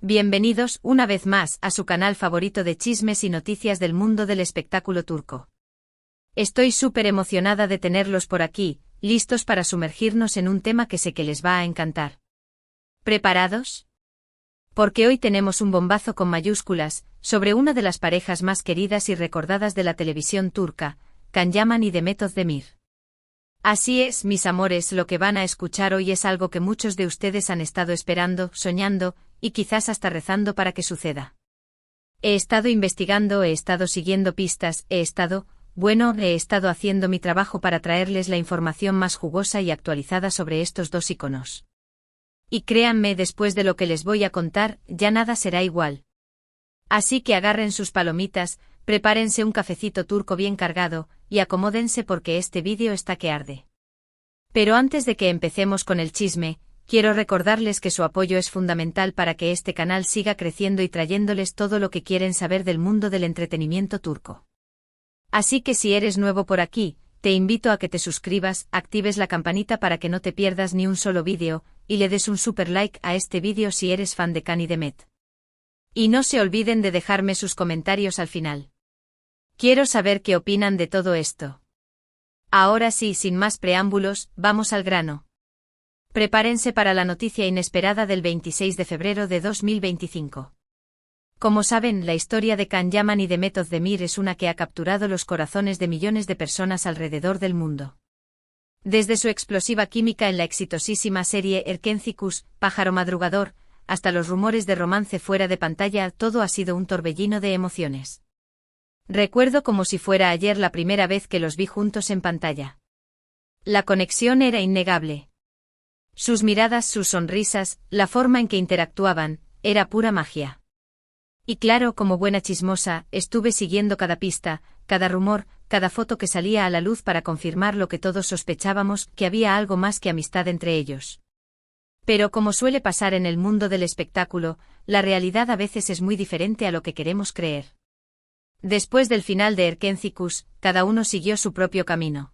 Bienvenidos, una vez más, a su canal favorito de chismes y noticias del mundo del espectáculo turco. Estoy súper emocionada de tenerlos por aquí, listos para sumergirnos en un tema que sé que les va a encantar. ¿Preparados? Porque hoy tenemos un bombazo con mayúsculas, sobre una de las parejas más queridas y recordadas de la televisión turca, Can Yaman y Demet Özdemir. Así es, mis amores, lo que van a escuchar hoy es algo que muchos de ustedes han estado esperando, soñando, y quizás hasta rezando para que suceda. He estado investigando, he estado siguiendo pistas, he estado haciendo mi trabajo para traerles la información más jugosa y actualizada sobre estos dos íconos. Y créanme, después de lo que les voy a contar, ya nada será igual. Así que agarren sus palomitas, prepárense un cafecito turco bien cargado, y acomódense porque este vídeo está que arde. Pero antes de que empecemos con el chisme, quiero recordarles que su apoyo es fundamental para que este canal siga creciendo y trayéndoles todo lo que quieren saber del mundo del entretenimiento turco. Así que si eres nuevo por aquí, te invito a que te suscribas, actives la campanita para que no te pierdas ni un solo vídeo, y le des un super like a este vídeo si eres fan de Can y Demet. Y no se olviden de dejarme sus comentarios al final. Quiero saber qué opinan de todo esto. Ahora sí, sin más preámbulos, vamos al grano. Prepárense para la noticia inesperada del 26 de febrero de 2025. Como saben, la historia de Can Yaman y Demet Özdemir es una que ha capturado los corazones de millones de personas alrededor del mundo. Desde su explosiva química en la exitosísima serie Erkencikus, Pájaro Madrugador, hasta los rumores de romance fuera de pantalla, todo ha sido un torbellino de emociones. Recuerdo como si fuera ayer la primera vez que los vi juntos en pantalla. La conexión era innegable. Sus miradas, sus sonrisas, la forma en que interactuaban, era pura magia. Y claro, como buena chismosa, estuve siguiendo cada pista, cada rumor, cada foto que salía a la luz para confirmar lo que todos sospechábamos, que había algo más que amistad entre ellos. Pero como suele pasar en el mundo del espectáculo, la realidad a veces es muy diferente a lo que queremos creer. Después del final de Erkencikus, cada uno siguió su propio camino.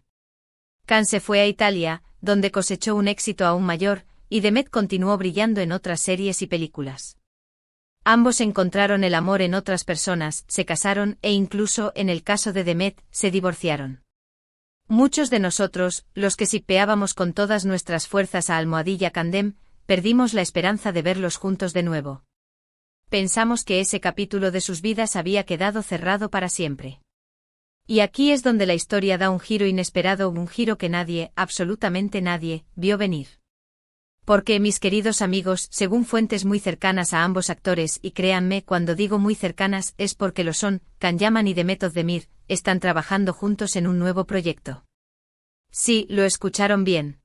Can se fue a Italia, donde cosechó un éxito aún mayor, y Demet continuó brillando en otras series y películas. Ambos encontraron el amor en otras personas, se casaron e incluso, en el caso de Demet, se divorciaron. Muchos de nosotros, los que shippeábamos con todas nuestras fuerzas a Almohadilla Candem, perdimos la esperanza de verlos juntos de nuevo. Pensamos que ese capítulo de sus vidas había quedado cerrado para siempre. Y aquí es donde la historia da un giro inesperado, un giro que nadie, absolutamente nadie, vio venir. Porque, mis queridos amigos, según fuentes muy cercanas a ambos actores, y créanme, cuando digo muy cercanas, es porque lo son, Can Yaman y Demet Özdemir, están trabajando juntos en un nuevo proyecto. Sí, lo escucharon bien.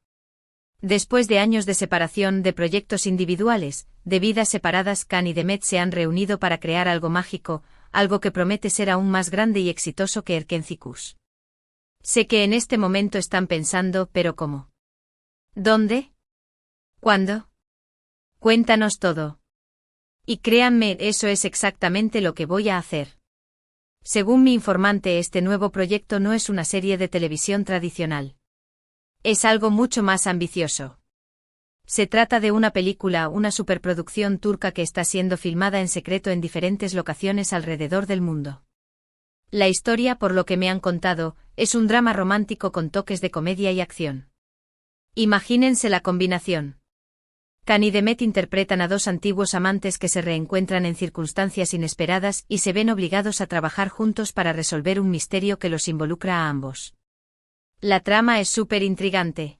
Después de años de separación, de proyectos individuales, de vidas separadas, Can y Demet se han reunido para crear algo mágico, algo que promete ser aún más grande y exitoso que Erkencikus. Sé que en este momento están pensando, ¿pero cómo? ¿Dónde? ¿Cuándo? Cuéntanos todo. Y créanme, eso es exactamente lo que voy a hacer. Según mi informante, este nuevo proyecto no es una serie de televisión tradicional. Es algo mucho más ambicioso. Se trata de una película, una superproducción turca que está siendo filmada en secreto en diferentes locaciones alrededor del mundo. La historia, por lo que me han contado, es un drama romántico con toques de comedia y acción. Imagínense la combinación. Can y Demet interpretan a dos antiguos amantes que se reencuentran en circunstancias inesperadas y se ven obligados a trabajar juntos para resolver un misterio que los involucra a ambos. La trama es súper intrigante.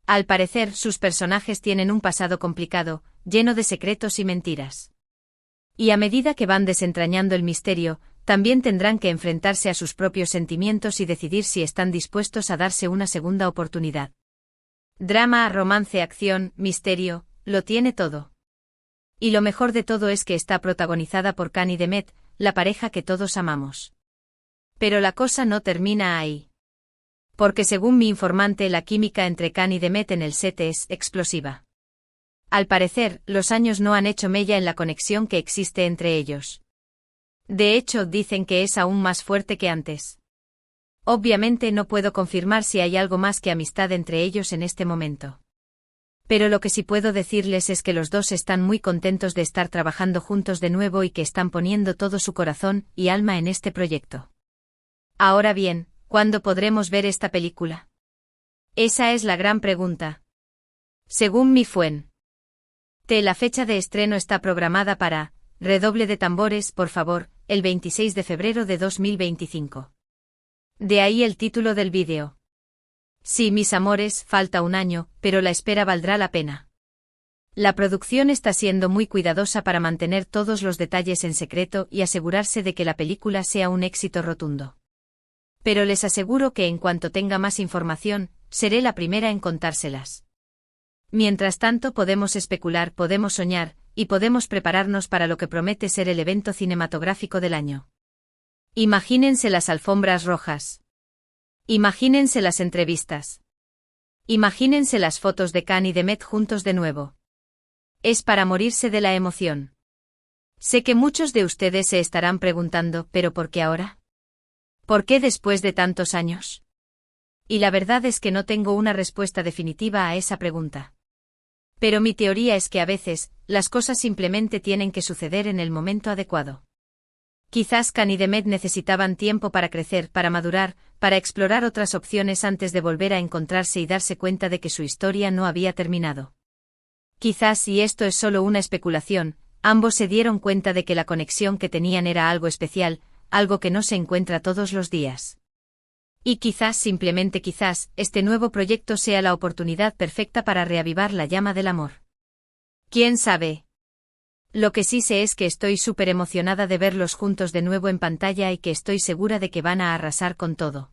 Al parecer, sus personajes tienen un pasado complicado, lleno de secretos y mentiras. Y a medida que van desentrañando el misterio, también tendrán que enfrentarse a sus propios sentimientos y decidir si están dispuestos a darse una segunda oportunidad. Drama, romance, acción, misterio, lo tiene todo. Y lo mejor de todo es que está protagonizada por Can y Demet, la pareja que todos amamos. Pero la cosa no termina ahí. Porque según mi informante, la química entre Can y Demet en el set es explosiva. Al parecer, los años no han hecho mella en la conexión que existe entre ellos. De hecho, dicen que es aún más fuerte que antes. Obviamente no puedo confirmar si hay algo más que amistad entre ellos en este momento. Pero lo que sí puedo decirles es que los dos están muy contentos de estar trabajando juntos de nuevo y que están poniendo todo su corazón y alma en este proyecto. Ahora bien, ¿cuándo podremos ver esta película? Esa es la gran pregunta. Según mi fuente, la fecha de estreno está programada para, redoble de tambores, por favor, el 26 de febrero de 2025. De ahí el título del vídeo. Sí, mis amores, falta un año, pero la espera valdrá la pena. La producción está siendo muy cuidadosa para mantener todos los detalles en secreto y asegurarse de que la película sea un éxito rotundo. Pero les aseguro que en cuanto tenga más información, seré la primera en contárselas. Mientras tanto podemos especular, podemos soñar, y podemos prepararnos para lo que promete ser el evento cinematográfico del año. Imagínense las alfombras rojas. Imagínense las entrevistas. Imagínense las fotos de Khan y de Met juntos de nuevo. Es para morirse de la emoción. Sé que muchos de ustedes se estarán preguntando, ¿pero por qué ahora? ¿Por qué después de tantos años? Y la verdad es que no tengo una respuesta definitiva a esa pregunta. Pero mi teoría es que a veces, las cosas simplemente tienen que suceder en el momento adecuado. Quizás Khan y Demet necesitaban tiempo para crecer, para madurar, para explorar otras opciones antes de volver a encontrarse y darse cuenta de que su historia no había terminado. Quizás, y esto es solo una especulación, ambos se dieron cuenta de que la conexión que tenían era algo especial, algo que no se encuentra todos los días. Y quizás, simplemente quizás, este nuevo proyecto sea la oportunidad perfecta para reavivar la llama del amor. ¿Quién sabe? Lo que sí sé es que estoy súper emocionada de verlos juntos de nuevo en pantalla y que estoy segura de que van a arrasar con todo.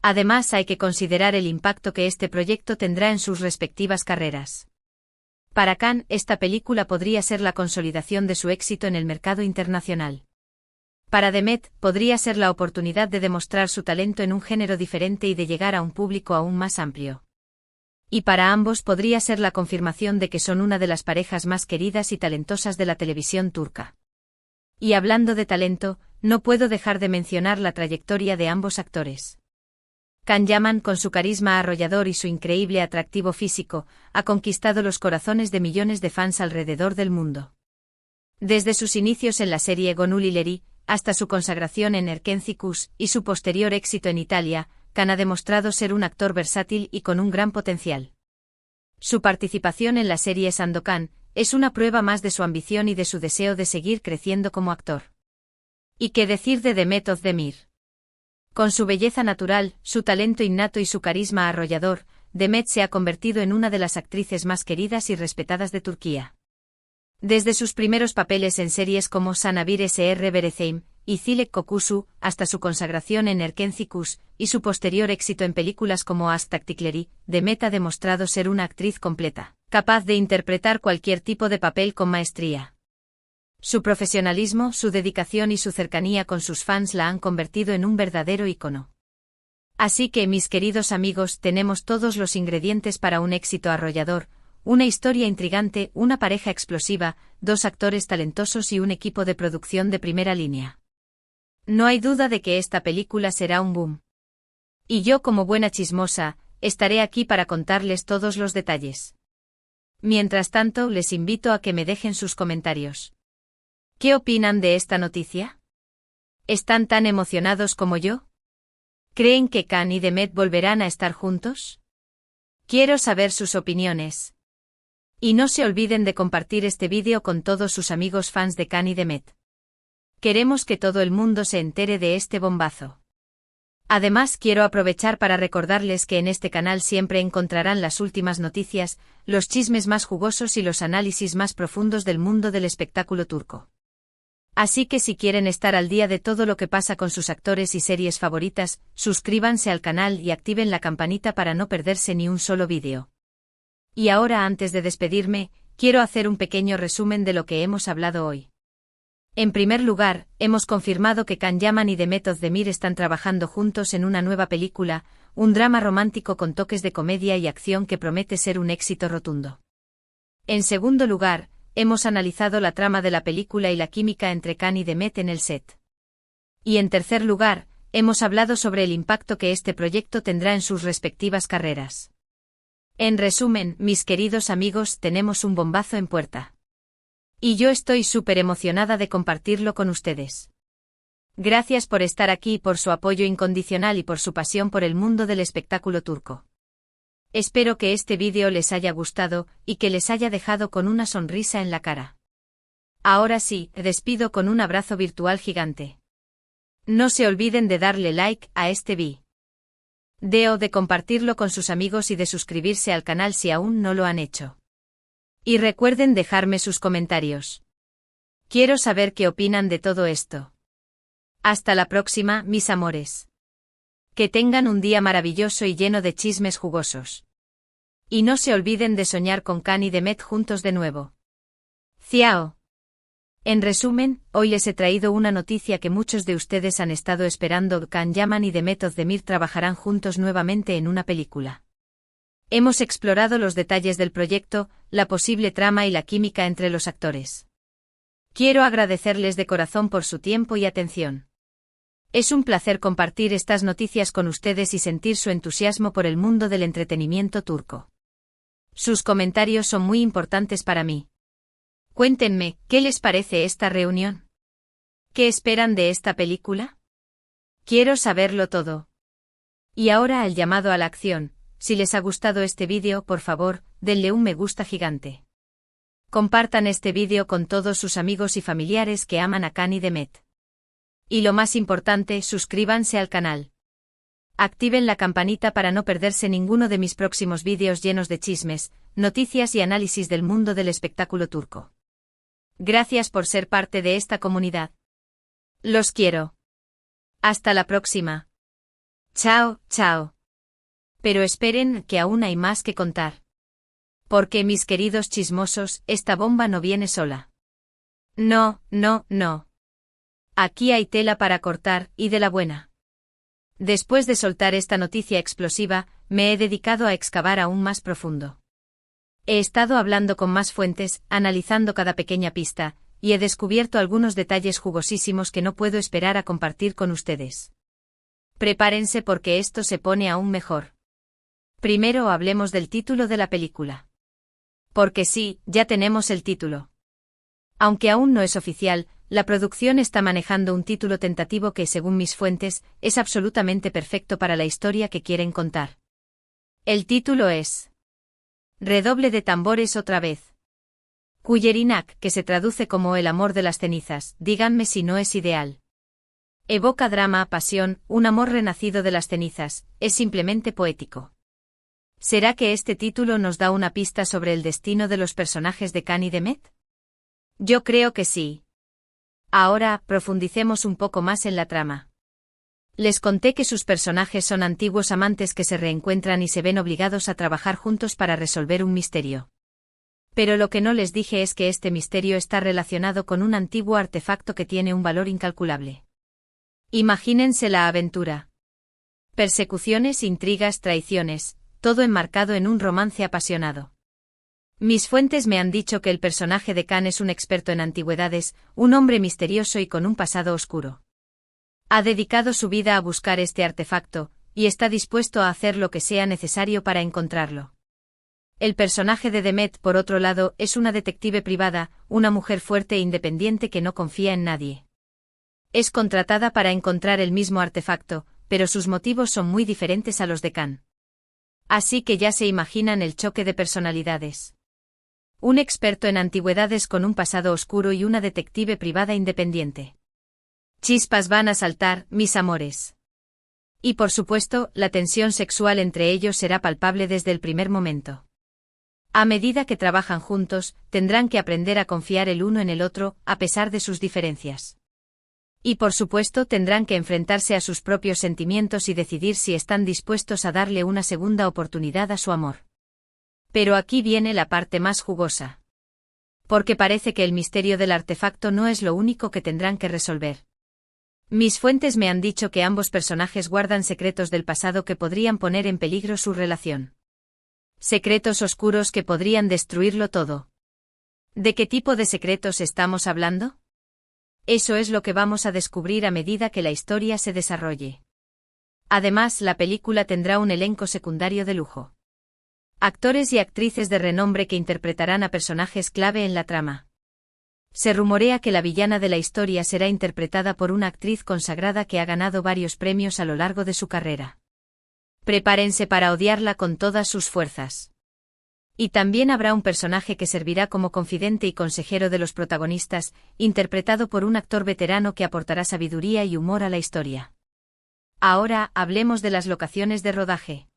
Además, hay que considerar el impacto que este proyecto tendrá en sus respectivas carreras. Para Khan, esta película podría ser la consolidación de su éxito en el mercado internacional. Para Demet, podría ser la oportunidad de demostrar su talento en un género diferente y de llegar a un público aún más amplio. Y para ambos podría ser la confirmación de que son una de las parejas más queridas y talentosas de la televisión turca. Y hablando de talento, no puedo dejar de mencionar la trayectoria de ambos actores. Can Yaman, con su carisma arrollador y su increíble atractivo físico, ha conquistado los corazones de millones de fans alrededor del mundo. Desde sus inicios en la serie Gönül İleri, hasta su consagración en Erkenci Kuş y su posterior éxito en Italia, Can ha demostrado ser un actor versátil y con un gran potencial. Su participación en la serie Sandokan es una prueba más de su ambición y de su deseo de seguir creciendo como actor. ¿Y qué decir de Demet Özdemir? Con su belleza natural, su talento innato y su carisma arrollador, Demet se ha convertido en una de las actrices más queridas y respetadas de Turquía. Desde sus primeros papeles en series como Sana Bir Sr. Vereceğim y Zilek Kokusu, hasta su consagración en Erkenci Kuş y su posterior éxito en películas como Aşk Taktikleri, Demet ha demostrado ser una actriz completa, capaz de interpretar cualquier tipo de papel con maestría. Su profesionalismo, su dedicación y su cercanía con sus fans la han convertido en un verdadero ícono. Así que, mis queridos amigos, tenemos todos los ingredientes para un éxito arrollador, una historia intrigante, una pareja explosiva, dos actores talentosos y un equipo de producción de primera línea. No hay duda de que esta película será un boom. Y yo, como buena chismosa, estaré aquí para contarles todos los detalles. Mientras tanto, les invito a que me dejen sus comentarios. ¿Qué opinan de esta noticia? ¿Están tan emocionados como yo? ¿Creen que Can y Demet volverán a estar juntos? Quiero saber sus opiniones. Y no se olviden de compartir este vídeo con todos sus amigos fans de Can y Demet. Queremos que todo el mundo se entere de este bombazo. Además, quiero aprovechar para recordarles que en este canal siempre encontrarán las últimas noticias, los chismes más jugosos y los análisis más profundos del mundo del espectáculo turco. Así que si quieren estar al día de todo lo que pasa con sus actores y series favoritas, suscríbanse al canal y activen la campanita para no perderse ni un solo vídeo. Y ahora, antes de despedirme, quiero hacer un pequeño resumen de lo que hemos hablado hoy. En primer lugar, hemos confirmado que Can Yaman y Demet Özdemir están trabajando juntos en una nueva película, un drama romántico con toques de comedia y acción que promete ser un éxito rotundo. En segundo lugar, hemos analizado la trama de la película y la química entre Can y Demet en el set. Y en tercer lugar, hemos hablado sobre el impacto que este proyecto tendrá en sus respectivas carreras. En resumen, mis queridos amigos, tenemos un bombazo en puerta. Y yo estoy súper emocionada de compartirlo con ustedes. Gracias por estar aquí, por su apoyo incondicional y por su pasión por el mundo del espectáculo turco. Espero que este vídeo les haya gustado y que les haya dejado con una sonrisa en la cara. Ahora sí, despido con un abrazo virtual gigante. No se olviden de darle like a este vídeo, de compartirlo con sus amigos y de suscribirse al canal si aún no lo han hecho. Y recuerden dejarme sus comentarios. Quiero saber qué opinan de todo esto. Hasta la próxima, mis amores. Que tengan un día maravilloso y lleno de chismes jugosos. Y no se olviden de soñar con Can y Demet juntos de nuevo. Ciao. En resumen, hoy les he traído una noticia que muchos de ustedes han estado esperando. Can Yaman y Demet Özdemir trabajarán juntos nuevamente en una película. Hemos explorado los detalles del proyecto, la posible trama y la química entre los actores. Quiero agradecerles de corazón por su tiempo y atención. Es un placer compartir estas noticias con ustedes y sentir su entusiasmo por el mundo del entretenimiento turco. Sus comentarios son muy importantes para mí. Cuéntenme, ¿qué les parece esta reunión? ¿Qué esperan de esta película? Quiero saberlo todo. Y ahora el llamado a la acción. Si les ha gustado este vídeo, por favor, denle un me gusta gigante. Compartan este vídeo con todos sus amigos y familiares que aman a Can y Demet. Y lo más importante, suscríbanse al canal. Activen la campanita para no perderse ninguno de mis próximos vídeos llenos de chismes, noticias y análisis del mundo del espectáculo turco. Gracias por ser parte de esta comunidad. Los quiero. Hasta la próxima. Chao, chao. Pero esperen, que aún hay más que contar. Porque, mis queridos chismosos, esta bomba no viene sola. No, no, no. Aquí hay tela para cortar, y de la buena. Después de soltar esta noticia explosiva, me he dedicado a excavar aún más profundo. He estado hablando con más fuentes, analizando cada pequeña pista, y he descubierto algunos detalles jugosísimos que no puedo esperar a compartir con ustedes. Prepárense porque esto se pone aún mejor. Primero hablemos del título de la película. Porque sí, ya tenemos el título. Aunque aún no es oficial, la producción está manejando un título tentativo que, según mis fuentes, es absolutamente perfecto para la historia que quieren contar. El título es Redoble de tambores otra vez. Kuyerinak, que se traduce como El amor de las cenizas, díganme si no es ideal. Evoca drama, pasión, un amor renacido de las cenizas, es simplemente poético. ¿Será que este título nos da una pista sobre el destino de los personajes de Can y Demet? Yo creo que sí. Ahora, profundicemos un poco más en la trama. Les conté que sus personajes son antiguos amantes que se reencuentran y se ven obligados a trabajar juntos para resolver un misterio. Pero lo que no les dije es que este misterio está relacionado con un antiguo artefacto que tiene un valor incalculable. Imagínense la aventura. Persecuciones, intrigas, traiciones, todo enmarcado en un romance apasionado. Mis fuentes me han dicho que el personaje de Can es un experto en antigüedades, un hombre misterioso y con un pasado oscuro. Ha dedicado su vida a buscar este artefacto, y está dispuesto a hacer lo que sea necesario para encontrarlo. El personaje de Demet, por otro lado, es una detective privada, una mujer fuerte e independiente que no confía en nadie. Es contratada para encontrar el mismo artefacto, pero sus motivos son muy diferentes a los de Can. Así que ya se imaginan el choque de personalidades. Un experto en antigüedades con un pasado oscuro y una detective privada independiente. Chispas van a saltar, mis amores. Y por supuesto, la tensión sexual entre ellos será palpable desde el primer momento. A medida que trabajan juntos, tendrán que aprender a confiar el uno en el otro, a pesar de sus diferencias. Y por supuesto tendrán que enfrentarse a sus propios sentimientos y decidir si están dispuestos a darle una segunda oportunidad a su amor. Pero aquí viene la parte más jugosa. Porque parece que el misterio del artefacto no es lo único que tendrán que resolver. Mis fuentes me han dicho que ambos personajes guardan secretos del pasado que podrían poner en peligro su relación. Secretos oscuros que podrían destruirlo todo. ¿De qué tipo de secretos estamos hablando? Eso es lo que vamos a descubrir a medida que la historia se desarrolle. Además, la película tendrá un elenco secundario de lujo. Actores y actrices de renombre que interpretarán a personajes clave en la trama. Se rumorea que la villana de la historia será interpretada por una actriz consagrada que ha ganado varios premios a lo largo de su carrera. Prepárense para odiarla con todas sus fuerzas. Y también habrá un personaje que servirá como confidente y consejero de los protagonistas, interpretado por un actor veterano que aportará sabiduría y humor a la historia. Ahora, hablemos de las locaciones de rodaje.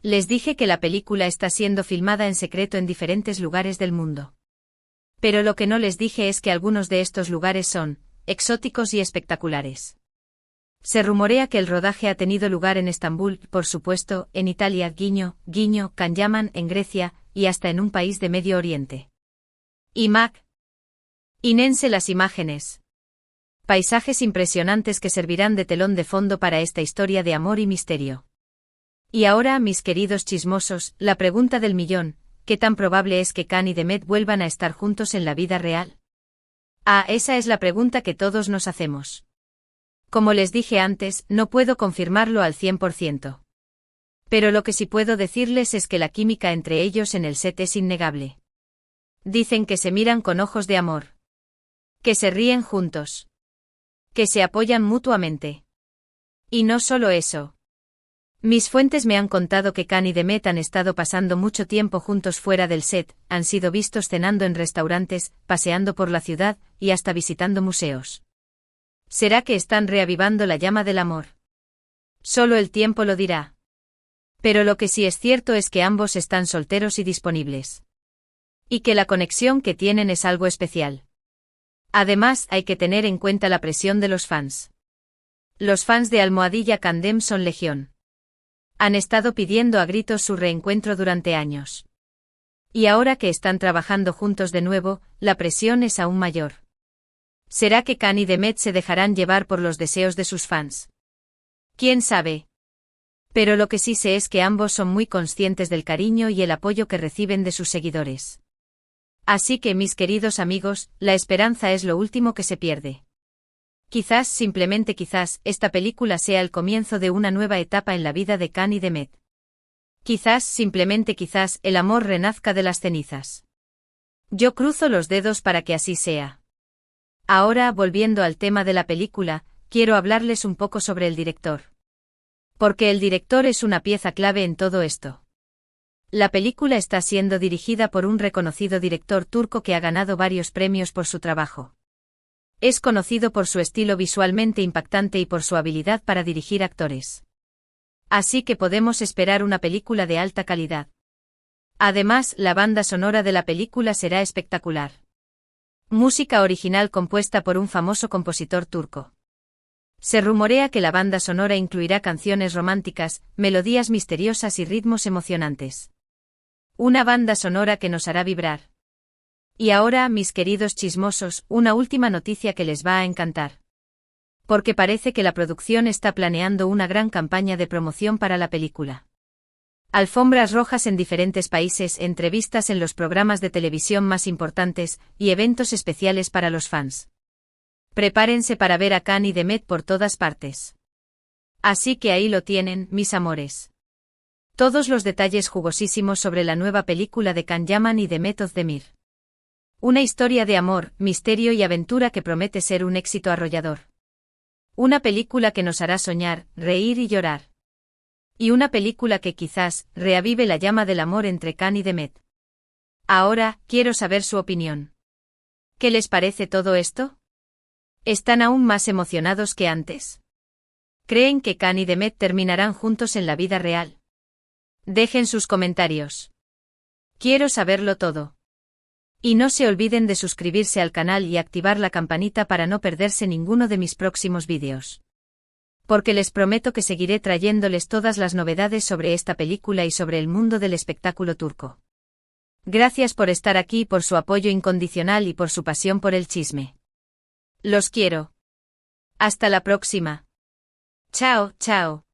Les dije que la película está siendo filmada en secreto en diferentes lugares del mundo. Pero lo que no les dije es que algunos de estos lugares son exóticos y espectaculares. Se rumorea que el rodaje ha tenido lugar en Estambul, por supuesto, en Italia, guiño, Can Yaman, en Grecia, y hasta en un país de Medio Oriente. Imagínense las imágenes. Paisajes impresionantes que servirán de telón de fondo para esta historia de amor y misterio. Y ahora, mis queridos chismosos, la pregunta del millón: ¿qué tan probable es que Can y Demet vuelvan a estar juntos en la vida real? Esa es la pregunta que todos nos hacemos. Como les dije antes, no puedo confirmarlo al 100%. Pero lo que sí puedo decirles es que la química entre ellos en el set es innegable. Dicen que se miran con ojos de amor. Que se ríen juntos. Que se apoyan mutuamente. Y no solo eso. Mis fuentes me han contado que Can y Demet han estado pasando mucho tiempo juntos fuera del set, han sido vistos cenando en restaurantes, paseando por la ciudad, y hasta visitando museos. ¿Será que están reavivando la llama del amor? Solo el tiempo lo dirá. Pero lo que sí es cierto es que ambos están solteros y disponibles. Y que la conexión que tienen es algo especial. Además, hay que tener en cuenta la presión de los fans. Los fans de Almohadilla Candem son legión. Han estado pidiendo a gritos su reencuentro durante años. Y ahora que están trabajando juntos de nuevo, la presión es aún mayor. ¿Será que Can y Demet se dejarán llevar por los deseos de sus fans? ¿Quién sabe? Pero lo que sí sé es que ambos son muy conscientes del cariño y el apoyo que reciben de sus seguidores. Así que, mis queridos amigos, la esperanza es lo último que se pierde. Quizás, simplemente quizás, esta película sea el comienzo de una nueva etapa en la vida de Can y Demet. Quizás, simplemente quizás, el amor renazca de las cenizas. Yo cruzo los dedos para que así sea. Ahora, volviendo al tema de la película, quiero hablarles un poco sobre el director. Porque el director es una pieza clave en todo esto. La película está siendo dirigida por un reconocido director turco que ha ganado varios premios por su trabajo. Es conocido por su estilo visualmente impactante y por su habilidad para dirigir actores. Así que podemos esperar una película de alta calidad. Además, la banda sonora de la película será espectacular. Música original compuesta por un famoso compositor turco. Se rumorea que la banda sonora incluirá canciones románticas, melodías misteriosas y ritmos emocionantes. Una banda sonora que nos hará vibrar. Y ahora, mis queridos chismosos, una última noticia que les va a encantar. Porque parece que la producción está planeando una gran campaña de promoción para la película. Alfombras rojas en diferentes países, entrevistas en los programas de televisión más importantes, y eventos especiales para los fans. Prepárense para ver a Can y Demet por todas partes. Así que ahí lo tienen, mis amores. Todos los detalles jugosísimos sobre la nueva película de Can Yaman y Demet Özdemir. Una historia de amor, misterio y aventura que promete ser un éxito arrollador. Una película que nos hará soñar, reír y llorar. Y una película que quizás reavive la llama del amor entre Can y Demet. Ahora, quiero saber su opinión. ¿Qué les parece todo esto? ¿Están aún más emocionados que antes? ¿Creen que Can y Demet terminarán juntos en la vida real? Dejen sus comentarios. Quiero saberlo todo. Y no se olviden de suscribirse al canal y activar la campanita para no perderse ninguno de mis próximos vídeos. Porque les prometo que seguiré trayéndoles todas las novedades sobre esta película y sobre el mundo del espectáculo turco. Gracias por estar aquí, por su apoyo incondicional y por su pasión por el chisme. Los quiero. Hasta la próxima. Chao, chao.